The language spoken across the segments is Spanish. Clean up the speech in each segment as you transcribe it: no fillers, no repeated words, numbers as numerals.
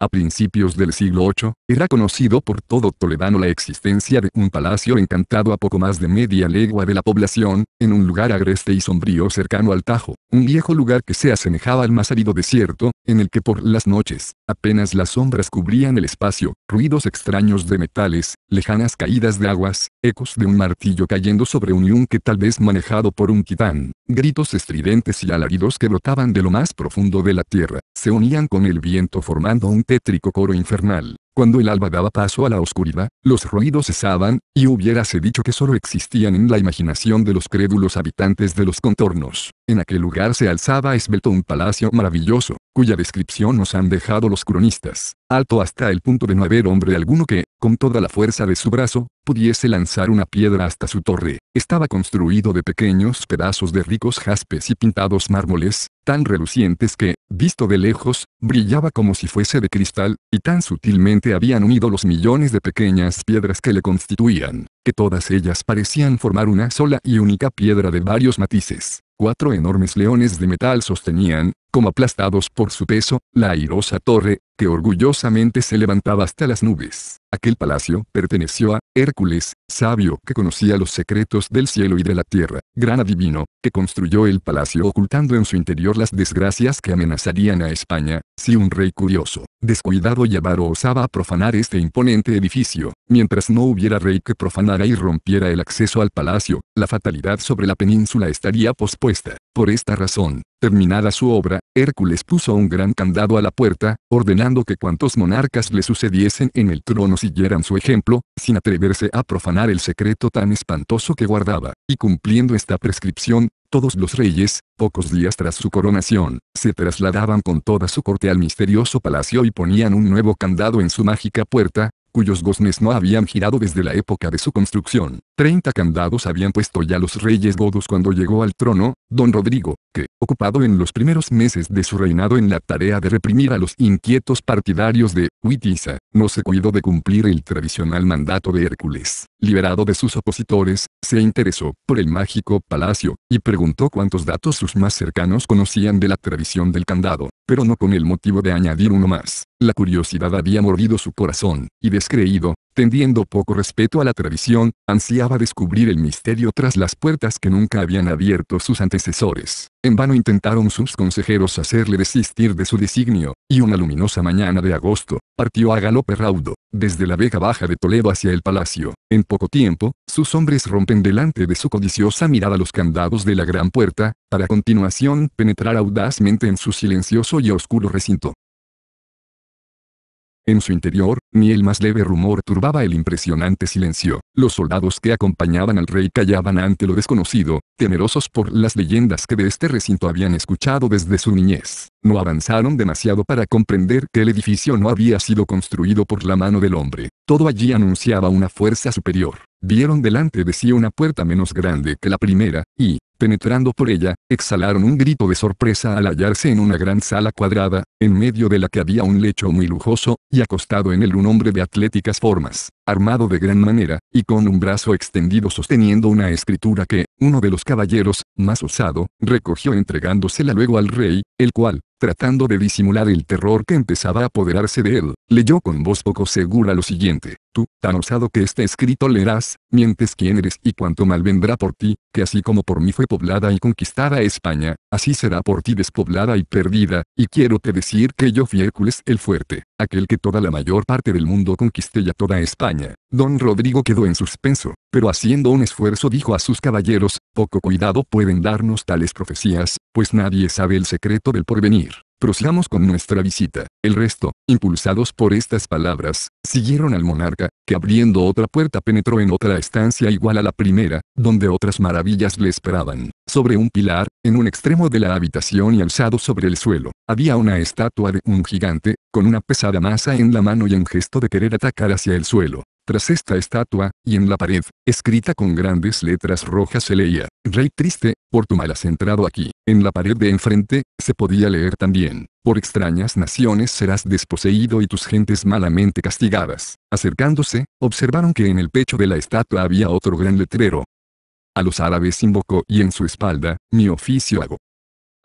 A principios del siglo VIII, era conocido por todo Toledano la existencia de un palacio encantado a poco más de media legua de la población, en un lugar agreste y sombrío cercano al Tajo, un viejo lugar que se asemejaba al más árido desierto, en el que por las noches, apenas las sombras cubrían el espacio, ruidos extraños de metales, lejanas caídas de aguas, ecos de un martillo cayendo sobre un yunque tal vez manejado por un titán, gritos estridentes y alaridos que brotaban de lo más profundo de la tierra, se unían con el viento formando un tétrico coro infernal. Cuando el alba daba paso a la oscuridad, los ruidos cesaban, y hubiérase dicho que solo existían en la imaginación de los crédulos habitantes de los contornos. En aquel lugar se alzaba esbelto un palacio maravilloso, cuya descripción nos han dejado los cronistas, alto hasta el punto de no haber hombre alguno que, con toda la fuerza de su brazo, pudiese lanzar una piedra hasta su torre. Estaba construido de pequeños pedazos de ricos jaspes y pintados mármoles, tan relucientes que, visto de lejos, brillaba como si fuese de cristal, y tan sutilmente habían unido los millones de pequeñas piedras que le constituían, que todas ellas parecían formar una sola y única piedra de varios matices. 4 enormes leones de metal sostenían, como aplastados por su peso, la airosa torre, que orgullosamente se levantaba hasta las nubes. Aquel palacio perteneció a Hércules, sabio que conocía los secretos del cielo y de la tierra, gran adivino, que construyó el palacio ocultando en su interior las desgracias que amenazarían a España, si un rey curioso, descuidado y avaro osaba profanar este imponente edificio. Mientras no hubiera rey que profanara y rompiera el acceso al palacio, la fatalidad sobre la península estaría pospuesta. Por esta razón, terminada su obra, Hércules puso un gran candado a la puerta, ordenando que cuantos monarcas le sucediesen en el trono siguieran su ejemplo, sin atreverse a profanar el secreto tan espantoso que guardaba, y cumpliendo esta prescripción, todos los reyes, pocos días tras su coronación, se trasladaban con toda su corte al misterioso palacio y ponían un nuevo candado en su mágica puerta, cuyos goznes no habían girado desde la época de su construcción. 30 candados habían puesto ya los reyes godos cuando llegó al trono, don Rodrigo, que, ocupado en los primeros meses de su reinado en la tarea de reprimir a los inquietos partidarios de Witiza, no se cuidó de cumplir el tradicional mandato de Hércules. Liberado de sus opositores, se interesó por el mágico palacio, y preguntó cuántos datos sus más cercanos conocían de la tradición del candado, pero no con el motivo de añadir uno más. La curiosidad había mordido su corazón, y descreído, tendiendo poco respeto a la tradición, ansiaba descubrir el misterio tras las puertas que nunca habían abierto sus antecesores. En vano intentaron sus consejeros hacerle desistir de su designio, y una luminosa mañana de agosto, partió a galope raudo, desde la Vega Baja de Toledo hacia el palacio. En poco tiempo, sus hombres rompen delante de su codiciosa mirada los candados de la gran puerta, para a continuación penetrar audazmente en su silencioso y oscuro recinto. En su interior, ni el más leve rumor turbaba el impresionante silencio. Los soldados que acompañaban al rey callaban ante lo desconocido, temerosos por las leyendas que de este recinto habían escuchado desde su niñez. No avanzaron demasiado para comprender que el edificio no había sido construido por la mano del hombre. Todo allí anunciaba una fuerza superior. Vieron delante de sí una puerta menos grande que la primera, y, penetrando por ella, exhalaron un grito de sorpresa al hallarse en una gran sala cuadrada, en medio de la que había un lecho muy lujoso, y acostado en él un hombre de atléticas formas, armado de gran manera, y con un brazo extendido sosteniendo una escritura que, uno de los caballeros, más osado, recogió entregándosela luego al rey, el cual, tratando de disimular el terror que empezaba a apoderarse de él, leyó con voz poco segura lo siguiente: tú, tan osado que este escrito leerás, mientes quién eres y cuánto mal vendrá por ti, que así como por mí fue poblada y conquistada España, así será por ti despoblada y perdida, y quiero te decir que yo fui Hércules el fuerte, aquel que toda la mayor parte del mundo conquisté y a toda España. Don Rodrigo quedó en suspenso, pero haciendo un esfuerzo dijo a sus caballeros: poco cuidado pueden darnos tales profecías, pues nadie sabe el secreto del porvenir. Prosigamos con nuestra visita. El resto, impulsados por estas palabras, siguieron al monarca, que abriendo otra puerta penetró en otra estancia igual a la primera, donde otras maravillas le esperaban. Sobre un pilar, en un extremo de la habitación y alzado sobre el suelo, había una estatua de un gigante, con una pesada masa en la mano y en gesto de querer atacar hacia el suelo. Tras esta estatua, y en la pared, escrita con grandes letras rojas se leía: Rey triste, por tu mal has entrado aquí. En la pared de enfrente, se podía leer también: por extrañas naciones serás desposeído y tus gentes malamente castigadas. Acercándose, observaron que en el pecho de la estatua había otro gran letrero. A los árabes invocó y en su espalda: mi oficio hago.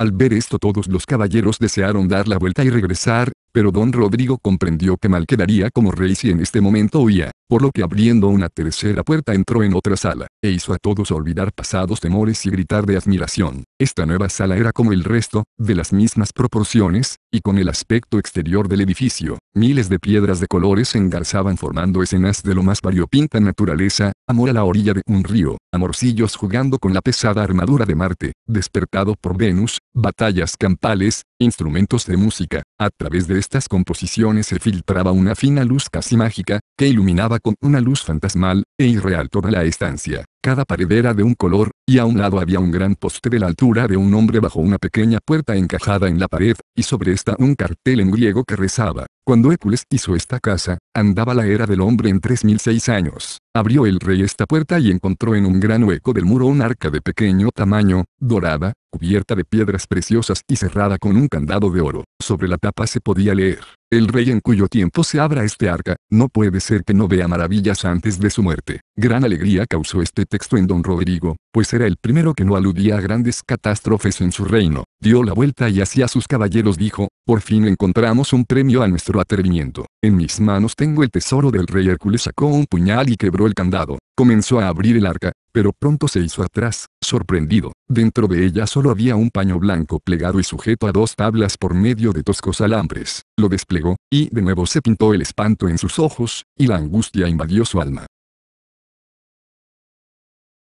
Al ver esto todos los caballeros desearon dar la vuelta y regresar, pero don Rodrigo comprendió que mal quedaría como rey si en este momento huía, por lo que abriendo una tercera puerta entró en otra sala, e hizo a todos olvidar pasados temores y gritar de admiración. Esta nueva sala era como el resto, de las mismas proporciones, y con el aspecto exterior del edificio. Miles de piedras de colores se engarzaban formando escenas de lo más variopinta naturaleza, amor a la orilla de un río, amorcillos jugando con la pesada armadura de Marte, despertado por Venus, batallas campales, instrumentos de música. A través de estas composiciones se filtraba una fina luz casi mágica, que iluminaba con una luz fantasmal, e irreal toda la estancia. Cada pared era de un color, y a un lado había un gran poste de la altura de un hombre bajo una pequeña puerta encajada en la pared, y sobre esta un cartel en griego que rezaba: cuando Hércules hizo esta casa, andaba la era del hombre en 3006 años. Abrió el rey esta puerta y encontró en un gran hueco del muro un arca de pequeño tamaño, dorada, cubierta de piedras preciosas y cerrada con un candado de oro. Sobre la tapa se podía leer: el rey en cuyo tiempo se abra este arca, no puede ser que no vea maravillas antes de su muerte. Gran alegría causó este texto en don Rodrigo, pues era el primero que no aludía a grandes catástrofes en su reino. Dio la vuelta y hacia sus caballeros dijo: por fin encontramos un premio a nuestro atrevimiento. En mis manos tengo el tesoro del rey. Hércules sacó un puñal y quebró el candado. Comenzó a abrir el arca, pero pronto se hizo atrás, sorprendido. Dentro de ella solo había un paño blanco plegado y sujeto a 2 tablas por medio de toscos alambres. Lo desplegó, y de nuevo se pintó el espanto en sus ojos, y la angustia invadió su alma.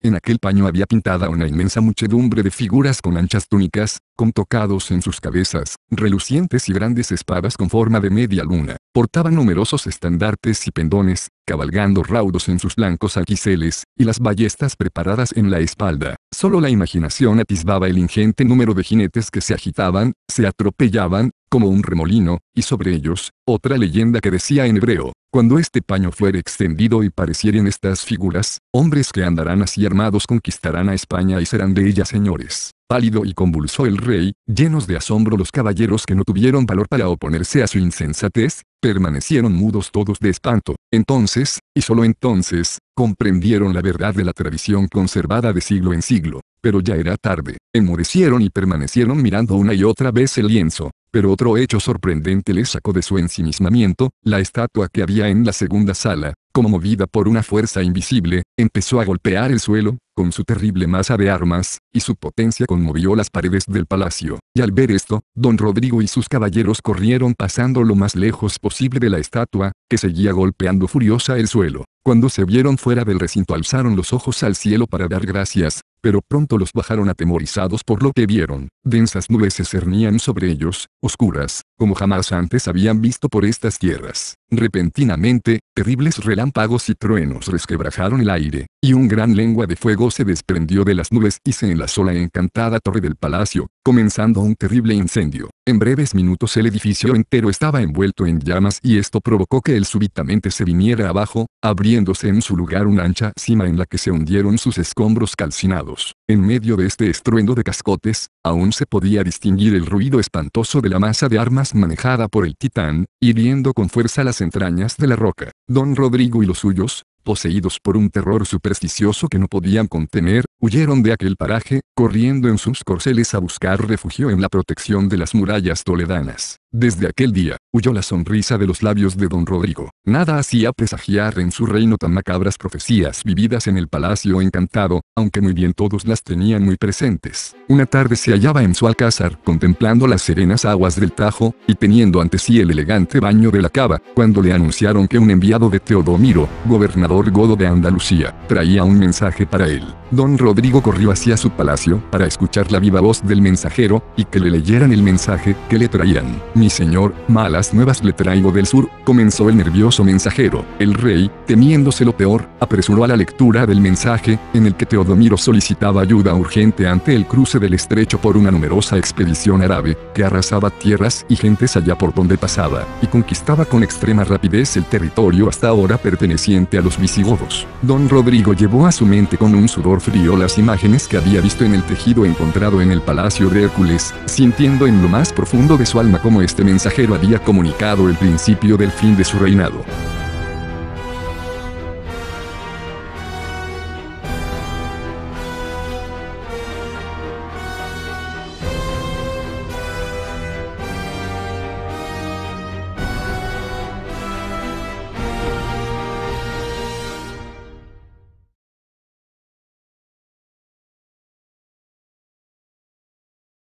En aquel paño había pintada una inmensa muchedumbre de figuras con anchas túnicas, con tocados en sus cabezas, relucientes y grandes espadas con forma de media luna. Portaban numerosos estandartes y pendones, cabalgando raudos en sus blancos alquiceles, y las ballestas preparadas en la espalda. Solo la imaginación atisbaba el ingente número de jinetes que se agitaban, se atropellaban, como un remolino, y sobre ellos, otra leyenda que decía en hebreo: cuando este paño fuere extendido y parecieren estas figuras, hombres que andarán así armados conquistarán a España y serán de ella señores. Pálido y convulso el rey, llenos de asombro los caballeros que no tuvieron valor para oponerse a su insensatez, permanecieron mudos todos de espanto. Entonces, y solo entonces, comprendieron la verdad de la tradición conservada de siglo en siglo. Pero ya era tarde. Enmudecieron y permanecieron mirando una y otra vez el lienzo. Pero otro hecho sorprendente les sacó de su ensimismamiento: la estatua que había en la segunda sala, como movida por una fuerza invisible, empezó a golpear el suelo, con su terrible masa de armas, y su potencia conmovió las paredes del palacio. Y al ver esto, don Rodrigo y sus caballeros corrieron pasando lo más lejos posible de la estatua, que seguía golpeando furiosa el suelo. Cuando se vieron fuera del recinto alzaron los ojos al cielo para dar gracias, pero pronto los bajaron atemorizados por lo que vieron. Densas nubes se cernían sobre ellos, oscuras, como jamás antes habían visto por estas tierras. Repentinamente, terribles relámpagos y truenos resquebrajaron el aire, y un gran lengua de fuego se desprendió de las nubes y se enlazó la encantada torre del palacio, comenzando un terrible incendio. En breves minutos el edificio entero estaba envuelto en llamas y esto provocó que él súbitamente se viniera abajo, abriéndose en su lugar una ancha sima en la que se hundieron sus escombros calcinados. En medio de este estruendo de cascotes, aún se podía distinguir el ruido espantoso de la masa de armas manejada por el titán, hiriendo con fuerza las entrañas de la roca. Don Rodrigo y los suyos, poseídos por un terror supersticioso que no podían contener, huyeron de aquel paraje, corriendo en sus corceles a buscar refugio en la protección de las murallas toledanas. Desde aquel día, huyó la sonrisa de los labios de don Rodrigo. Nada hacía presagiar en su reino tan macabras profecías vividas en el palacio encantado, aunque muy bien todos las tenían muy presentes. Una tarde se hallaba en su alcázar contemplando las serenas aguas del Tajo, y teniendo ante sí el elegante baño de la cava, cuando le anunciaron que un enviado de Teodomiro, gobernador godo de Andalucía, traía un mensaje para él. Don Rodrigo corrió hacia su palacio para escuchar la viva voz del mensajero, y que le leyeran el mensaje que le traían. Mi señor, malas nuevas le traigo del sur, comenzó el nervioso mensajero. El rey, temiéndose lo peor, apresuró a la lectura del mensaje, en el que Teodomiro solicitaba ayuda urgente ante el cruce del estrecho por una numerosa expedición árabe, que arrasaba tierras y gentes allá por donde pasaba, y conquistaba con extrema rapidez el territorio hasta ahora perteneciente a los visigodos. Don Rodrigo llevó a su mente con un sudor frío las imágenes que había visto en el tejido encontrado en el palacio de Hércules, sintiendo en lo más profundo de su alma como este mensajero había comunicado el principio del fin de su reinado.